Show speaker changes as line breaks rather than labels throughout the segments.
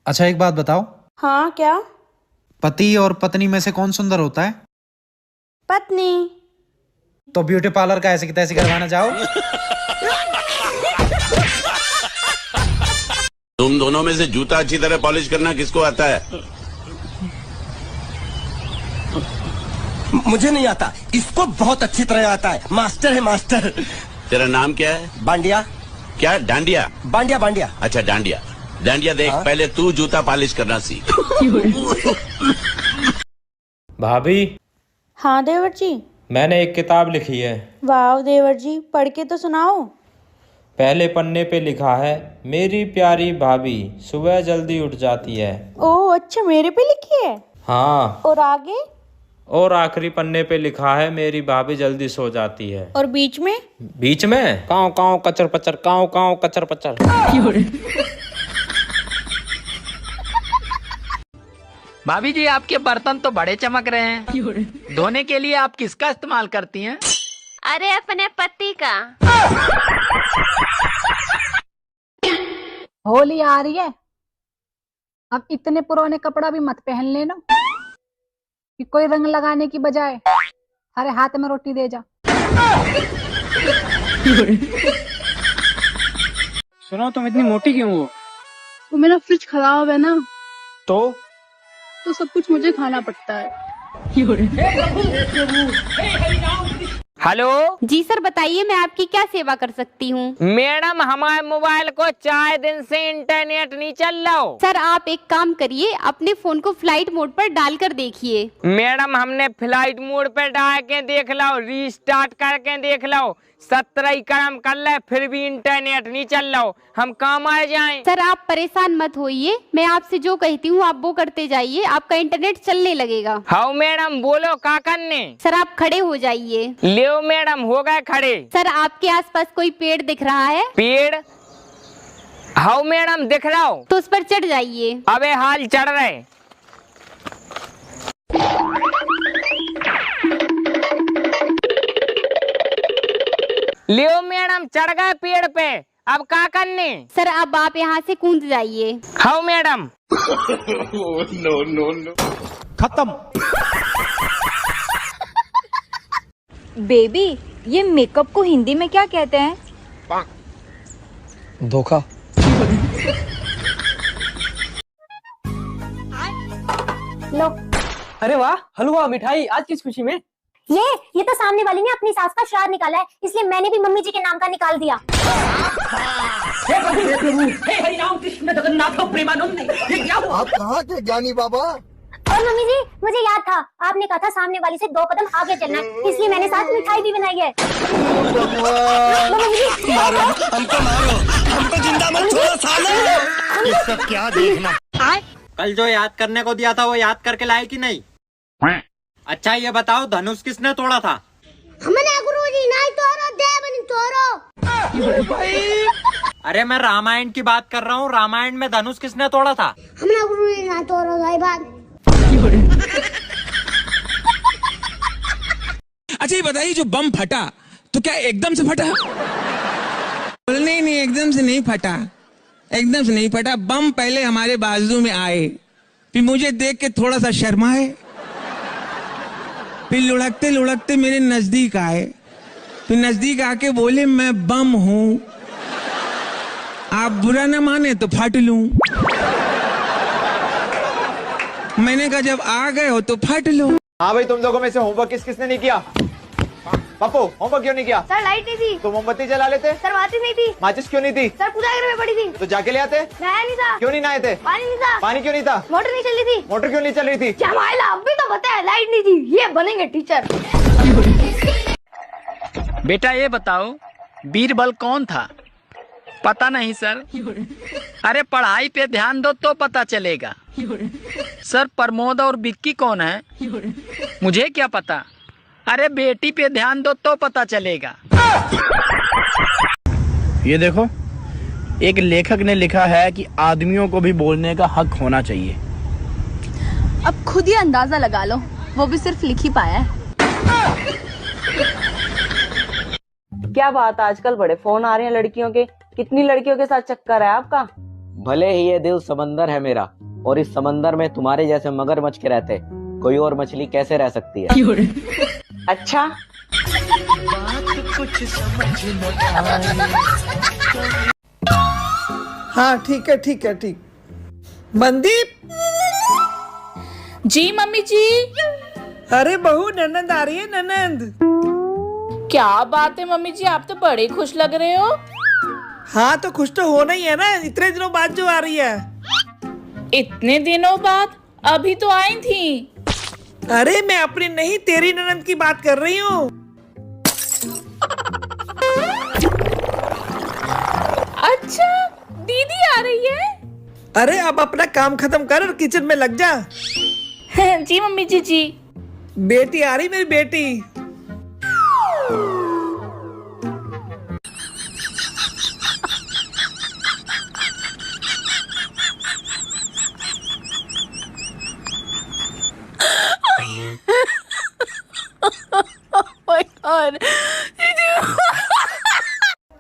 अच्छा एक बात बताओ,
हाँ क्या?
पति और पत्नी में से कौन सुंदर होता है?
पत्नी।
तो ब्यूटी पार्लर का ऐसे की तैसे करवाना जाओ।
तुम दोनों में से जूता अच्छी तरह पॉलिश करना किसको आता है?
मुझे नहीं आता, इसको बहुत अच्छी तरह आता है। मास्टर है मास्टर।
तेरा नाम क्या है?
बांडिया।
क्या? डांडिया?
बांडिया बांडिया।
अच्छा डांडिया। डांडिया देख,
हाँ?
पहले तू जूता पॉलिश करना सीख।
भाभी,
हाँ देवर जी।
मैंने एक किताब लिखी है।
वाह देवर जी, पढ़ के तो सुनाओ।
पहले पन्ने पे लिखा है, मेरी प्यारी भाभी सुबह जल्दी उठ जाती है।
ओह अच्छा, मेरे पे लिखी है।
हाँ,
और आगे?
और आखिरी पन्ने पे लिखा है, मेरी भाभी जल्दी सो जाती है।
और बीच में?
बीच में काव काव कचर पचर, काव काव कचर पचर।
भाभी जी, आपके बर्तन तो बड़े चमक रहे हैं। धोने के लिए आप किसका इस्तेमाल करती हैं?
अरे अपने पति का।
होली आ रही है, अब इतने पुराने कपड़ा भी मत पहन लेना कि कोई रंग लगाने की बजाय हरे हाथ में रोटी दे जा।
सुनो, तुम इतनी मोटी क्यों हो?
वो मेरा फ्रिज खराब है ना,
तो
सब कुछ मुझे खाना पड़ता है।
हेलो
जी सर, बताइए मैं आपकी क्या सेवा कर सकती हूँ?
मैडम, हमारे मोबाइल को 4 दिन से इंटरनेट नहीं चल रहा हो।
सर आप एक काम करिए, अपने फोन को फ्लाइट मोड पर डालकर देखिए।
मैडम, हमने फ्लाइट मोड पे डाल के देख लो, रीस्टार्ट करके देख लो, 17 कर्म कर ले, फिर भी इंटरनेट नहीं चल रहा हो। हम कहाँ आ जाएं?
सर आप परेशान मत होइए, मैं आपसे जो कहती हूँ आप वो करते जाइए, आपका इंटरनेट चलने लगेगा।
हाँ मैडम, बोलो क्या करने?
सर आप खड़े हो जाइए।
लियो मैडम, हो गए खड़े।
सर आपके आसपास कोई पेड़ दिख रहा है?
पेड़? हाँ मैडम, दिख रहा हो।
तो उस पर चढ़ जाइए।
अबे हाल चढ़ रहे। लियो मैडम, चढ़ गए पेड़ पे, अब क्या करने?
सर अब आप यहाँ से कूद जाइए।
हाँ मैडम।
नो।
खत्म।
बेबी, ये मेकअप को हिंदी में क्या कहते हैं?
धोखा।
लो।
अरे वाह, हलवा मिठाई आज किस खुशी में?
ये तो सामने वाली ने अपनी सास का श्राद्ध निकाला है, इसलिए मैंने भी मम्मी जी के नाम का निकाल दिया।
आप कहाँ थे ज्ञानी बाबा?
और मम्मी जी, मुझे याद था आपने कहा था सामने वाली से 2 कदम आगे चलना है, इसलिए मैंने साथ मिठाई भी बनाई है।
हमको मारो, हमको जिंदा मत छोड़ो साले। ये सब क्या देखना?
कल जो याद करने को दिया था वो याद करके लाए कि नहीं? अच्छा ये बताओ, धनुष किसने तोड़ा था?
हमने गुरुजी नहीं तोड़ो, देवनी तोड़ो।
अरे मैं रामायण की बात कर रहा हूँ, रामायण में धनुष किसने तोड़ा था?
हमने गुरुजी नहीं तोड़ो भाई बात।
अच्छा ये बताइए, जो बम फटा तो क्या एकदम से फटा? नहीं, एकदम से नहीं फटा, एकदम से नहीं फटा। बम पहले हमारे बाजू में आए, फिर मुझे देख के थोड़ा सा शर्माए, फिर लुढ़कते लुढ़कते मेरे नजदीक आए, फिर नजदीक आके बोले मैं बम हूं, आप बुरा न माने तो फट लूं। मैंने कहा जब आ गए हो तो फट लो।
हाँ भाई, तुम लोगों में से होमवर्क किसने नहीं किया? पप्पू, होमवर्क क्यों नहीं किया?
सर लाइट नहीं थी।
तो मोमबत्ती जला लेते।
सर माचिस नहीं थी।
माचिस क्यों नहीं थी?
सर पूजा घर में पड़ी थी।
तो जाके ले आते।
नहाया नहीं था।
क्यों नहीं नहाए थे?
पानी नहीं था।
पानी क्यों नहीं था?
मोटर नहीं चल रही थी।
मोटर क्यों नहीं चल रही थी?
जमाइला, अभी तो बताया लाइट नहीं थी। ये बनेंगे टीचर।
बेटा ये बताओ, बीरबल कौन था? पता नहीं सर। अरे पढ़ाई पे ध्यान दो तो पता चलेगा। सर प्रमोद और विक्की कौन है? मुझे क्या पता। अरे बेटी पे ध्यान दो तो पता चलेगा।
ये देखो, एक लेखक ने लिखा है कि आदमियों को भी बोलने का हक होना चाहिए।
अब खुद ही अंदाजा लगा लो, वो भी सिर्फ लिख ही पाया है।
क्या बात, आजकल बड़े फोन आ रहे हैं लड़कियों के। कितनी लड़कियों के साथ चक्कर है आपका?
भले ही ये दिल समंदर है मेरा, और इस समंदर में तुम्हारे जैसे मगरमच्छ के रहते कोई और मछली कैसे रह सकती है?
अच्छा।
हाँ ठीक है ठीक है ठीक। मनदीप।
जी मम्मी जी।
अरे बहू ननंद आ रही है, ननंद।
क्या बात है मम्मी जी, आप तो बड़े खुश लग रहे हो।
हाँ तो खुश तो होना ही है ना, इतने दिनों बाद जो आ रही है।
इतने दिनों बाद? अभी तो आई थी।
अरे मैं अपनी नहीं, तेरी ननंद की बात कर रही हूँ।
अच्छा, दीदी आ रही है।
अरे अब अपना काम खत्म कर और किचन में लग जा।
जी मम्मी जी जी।
बेटी आ रही, मेरी बेटी।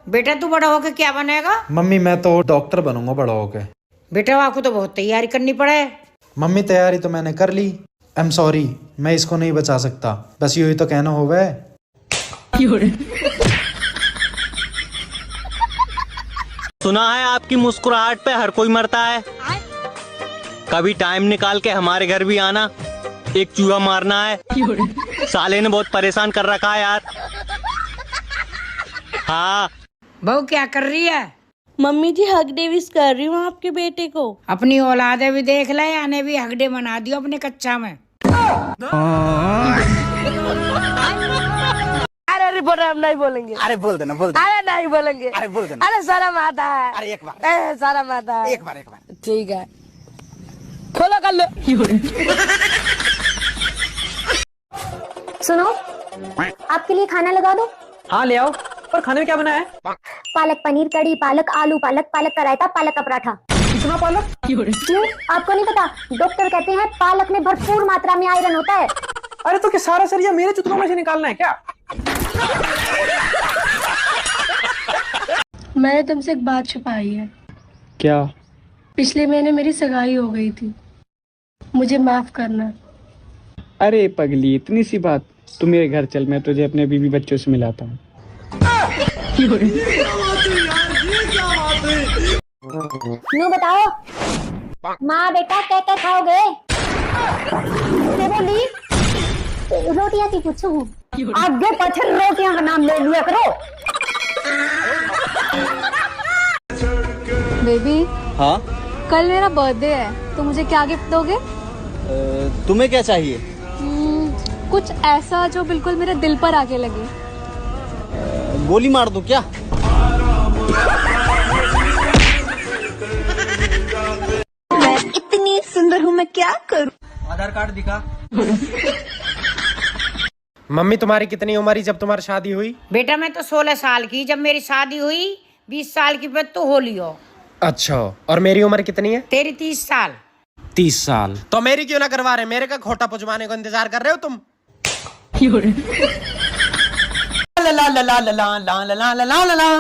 बेटा तू बड़ा होके क्या बनेगा?
मम्मी मैं तो डॉक्टर बनूंगा बड़ा होके।
बेटा आपको तो बहुत तैयारी करनी पड़े।
मम्मी तैयारी तो मैंने कर ली। आई एम सॉरी, मैं इसको नहीं बचा सकता। बस यही तो कहना होगा।
सुना है आपकी मुस्कुराहट पे हर कोई मरता है। कभी टाइम निकाल के हमारे घर भी आना, एक चूहा मारना है। साले ने बहुत परेशान कर रखा है यार। हाँ।
बहू क्या कर रही है?
मम्मी जी हक डेविस कर रही हूँ आपके बेटे को।
अपनी औलादे भी देख ले, याने भी हगडे बना दियो अपने कच्चा में।
अरे रिपोर्टर हम नहीं बोलेंगे।
अरे बोल देना, बोल देना।
अरे नहीं बोलेंगे।
अरे बोल देना।
अरे शर्म आता है।
अरे एक बार।
शर्म आता है।
एक बार।
ठीक है, खोलो कर लो।
सुनो, आपके लिए खाना लगा दो।
हाँ ले आओ। और खाने में क्या बना है?
पालक पनीर कड़ी, पालक आलू, पालक का रायता, पालक का पराठा।
कितना पालक?
क्यों? आपको नहीं पता? डॉक्टर कहते हैं पालक में भरपूर मात्रा में आयरन होता है।
अरे तो क्या सारा सरिया मेरे चुतरों में से निकालना है क्या?
मैंने तुमसे एक बात छुपाई है।
क्या?
पिछले महीने मेरी सगाई हो गई थी, मुझे माफ करना।
अरे पगली, इतनी सी बात। तू मेरे घर चल, मैं तुझे अपने बीवी बच्चों से मिलाता हूँ।
नो बताओ, माँ बेटा क्या क्या खाओगे? मैं बोली रोटियां की पूछूं। आगे पीछे रोटियां का नाम ले लिया करो।
बेबी,
हाँ
कल मेरा बर्थडे है, तो मुझे क्या गिफ्ट दोगे?
तुम्हें क्या चाहिए?
कुछ ऐसा जो बिल्कुल मेरे दिल पर आके लगे।
गोली मार दूं क्या?
मैं इतनी सुंदर हूँ, मैं क्या करूँ?
आधार कार्ड दिखा।
मम्मी तुम्हारी कितनी उम्र ही जब तुम्हारी शादी हुई?
बेटा मैं तो 16 साल की जब मेरी शादी हुई। 20 साल की पे तो होली हो।
अच्छा, और मेरी उम्र कितनी है?
तेरी 30 साल।
30 साल। तो मेरी क्यों ना करवा रहे? मेरे का खोटा पुजवाने को इंतजार कर रहे हो तुम?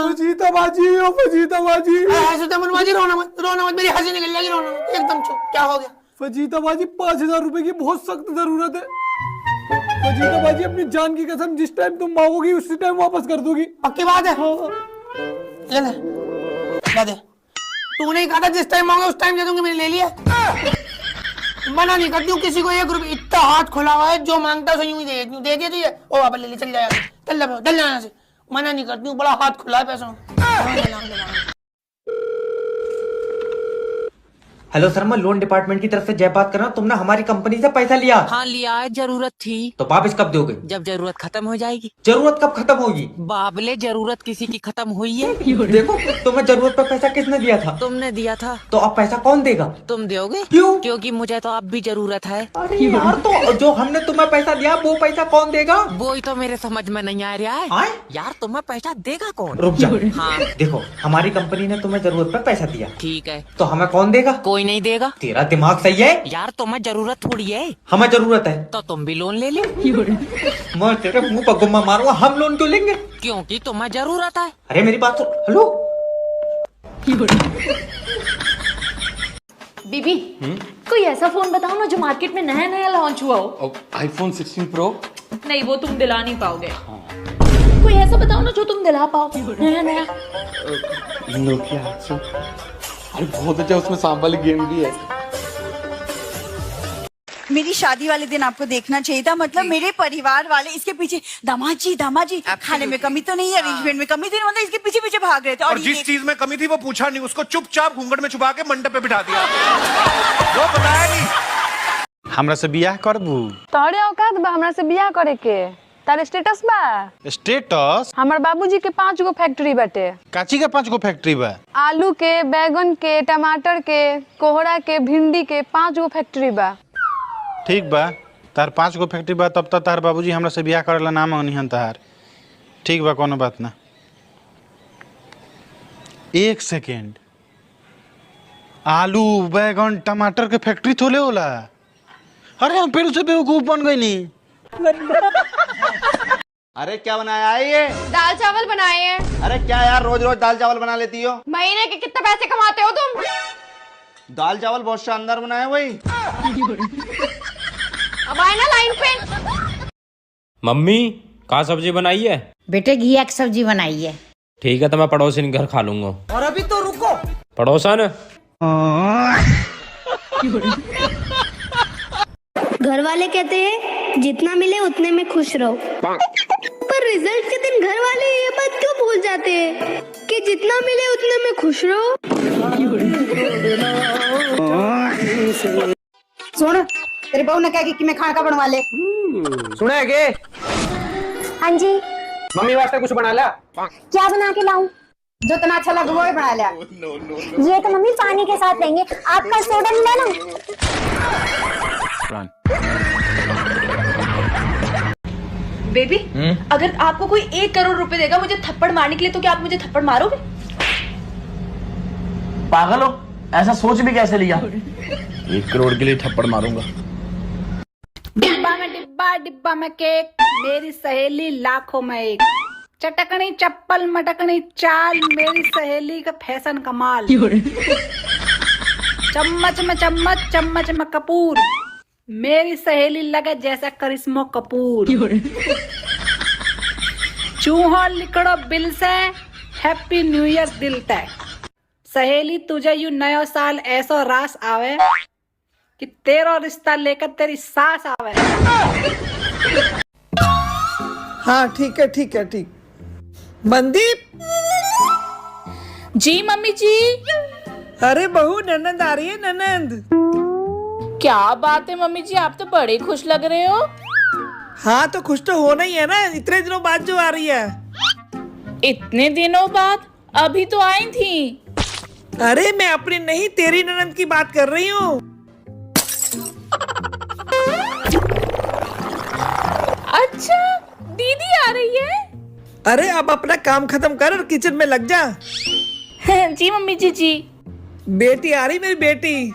फजीताबाजी, ओ फजीताबाजी। ऐसे तो मनमाजी, रोना मत, मेरी हंसी निकल जाएगी। रोना मत, एकदम चुप। क्या हो गया? फजीताबाजी 5000 रुपए की बहुत सख्त जरूरत है। फजीताबाजी अपनी जान की कसम, जिस टाइम तुम मांगोगी उसी टाइम वापस कर दूंगी। पक्की बात है? ले दे। तूने ही कहा था जिस टाइम मांगो उस टाइम दे दूंगी, मैंने ले लिया। मना नहीं करती हूँ किसी को। 1 रुपये इतना हाथ खुला हुआ है, जो मांगता है यूं ही दे दिया तो ये ओ वापस ले ले, चल जाएगा। चल जाना से। मना नहीं करती हूँ, बड़ा हाथ खुला है पैसों।
हेलो सर, मैं लोन डिपार्टमेंट की तरफ से जय बात कर रहा हूँ। तुमने हमारी कंपनी से पैसा लिया?
हाँ लिया है, जरूरत थी।
तो वापस कब दोगे?
जब जरूरत खत्म हो जाएगी।
जरूरत कब खत्म होगी?
बाबले, जरूरत किसी की खत्म हुई है।
देखो, तुम्हें जरूरत पर पैसा किसने दिया था?
तुमने दिया था।
तो अब पैसा कौन देगा?
तुम दोगे।
क्यों?
क्योंकि मुझे तो अब भी जरूरत है।
अरे यार, तो जो हमने तुम्हें पैसा दिया वो पैसा कौन देगा?
वो ही तो मेरे समझ में नहीं आ रहा है। यार तुम्हें पैसा देगा कौन?
रुक जाओ।
हाँ
देखो, हमारी कंपनी ने तुम्हें जरूरत पर पैसा दिया।
ठीक है,
तो हमें कौन देगा?
कोई नहीं देगा।
तेरा दिमाग सही है?
यार तुम्हें जरूरत थोड़ी है।
हमें जरूरत है
तो तुम भी लोन ले लो।
मैं तेरे मुंह पर गुम्मा मारूंगा। हम लोन क्यों लेंगे?
क्योंकि तुम्हें जरूरत है।
अरे मेरी बात तो हेलो।
बेबी कोई ऐसा फोन बताओ ना जो मार्केट में नया नया लॉन्च हुआ हो।
iPhone 16 Pro।
नहीं, वो तुम दिला नहीं पाओगे। कोई ऐसा बताओ ना जो तुम दिला पाओ नया नया।
Nokia 800। अरे बहुत अच्छा, उसमें सांप वाली गेम भी है।
मेरी शादी वाले दिन आपको देखना चाहिए था, मतलब मेरे परिवार वाले इसके पीछे दामाद जी खाने में कमी तो नहीं है, अरेंजमेंट में कमी तो नहीं, मतलब इसके पीछे पीछे भाग रहे थे।
और जिस चीज में कमी थी वो पूछा नहीं, उसको चुपचाप घूंघट में छुपा के मंडप पे बिठा दिया, वो बताया नहीं।
हमरा से बियाह करबू?
तोहरे औकात बा हमरा से बियाह करे के? तार स्टेटस बा?
स्टेटस?
हमर बाबूजी के 5 गो फैक्ट्री बाटे।
काची के 5 गो फैक्ट्री बा?
आलू के, बैगन के, टमाटर के, कोहड़ा के, भिंडी के 5 गो फैक्ट्री बा।
ठीक बा, तार 5 गो फैक्ट्री बा, तब तक तार बाबूजी हमरा से बियाह करेला ना मांगनी तार। ठीक बा, कोनो बात ना। 1 सेकेंड, आलू, बैगन, टमाटर के फैक्ट्री थोले होला? अरे हम फिर से बेवकूफ बन गई नी।
अरे क्या बनाया है ये?
दाल चावल बनाए हैं।
अरे क्या यार, रोज रोज दाल चावल बना लेती हो?
महीने के कितने पैसे कमाते हो तुम?
दाल चावल बहुत शानदार बनाया वही।
अब आए ना लाइन पे।
मम्मी कहाँ सब्जी बनाई है?
बेटे घिया की सब्जी बनाई है।
ठीक है, तो मैं पड़ोसी के घर खा लूंगा।
और अभी तो रुको।
पड़ोसन?
घर वाले कहते हैं जितना मिले उतने में खुश रहो, पर रिजल्ट के दिन घर वाले ये बात क्यों भूल जाते हैं कि जितना मिले उतने में खुश रहो।
सुन, तेरे बहू ने कहा कि मैं खाना का बनवा ले।
सुना है के?
हाँ जी।
मम्मी वास्ते कुछ बना ला।
क्या बना के लाऊं?
जो तना अच्छा लगे वो ही बना लिया।
ये तो मम्मी पानी के साथ लेंगे, आपका सोडा मिला ना।
बेबी अगर आपको कोई 1 करोड़ रुपए देगा मुझे थप्पड़ मारने के लिए, तो क्या आप मुझे थप्पड़ मारोगे?
पागल हो, ऐसा सोच भी कैसे लिया? 1 करोड़ के लिए थप्पड़ मारूंगा।
डिब्बा में डिब्बा, डिब्बा में केक, मेरी सहेली लाखों में एक। चटकनी चप्पल मटकनी चाल, मेरी सहेली का फैशन कमाल। चम्मच में चम्मच, चम्मच में कपूर, मेरी सहेली लगे जैसा करिश्मा कपूर। चूहा लिखड़ो बिल से, हैप्पी न्यू ईयर दिल तय। सहेली तुझे यू नया साल ऐसा रास आवे कि तेरा रिश्ता लेकर तेरी सास आवे।
हाँ ठीक है ठीक है ठीक। मनदीप
जी मम्मी जी।
अरे बहू ननंद आ रही है, ननंद।
क्या बात है मम्मी जी, आप तो बड़े खुश लग रहे हो।
हाँ तो खुश तो होना ही है ना, इतने दिनों बाद जो आ रही है।
इतने दिनों बाद? अभी तो आई थी।
अरे मैं अपनी नहीं तेरी ननंद की बात कर रही हूँ।
अच्छा दीदी आ रही है?
अरे अब अपना काम खत्म कर और किचन में लग जा।
जी मम्मी जी।
बेटी आ रही, मेरी बेटी।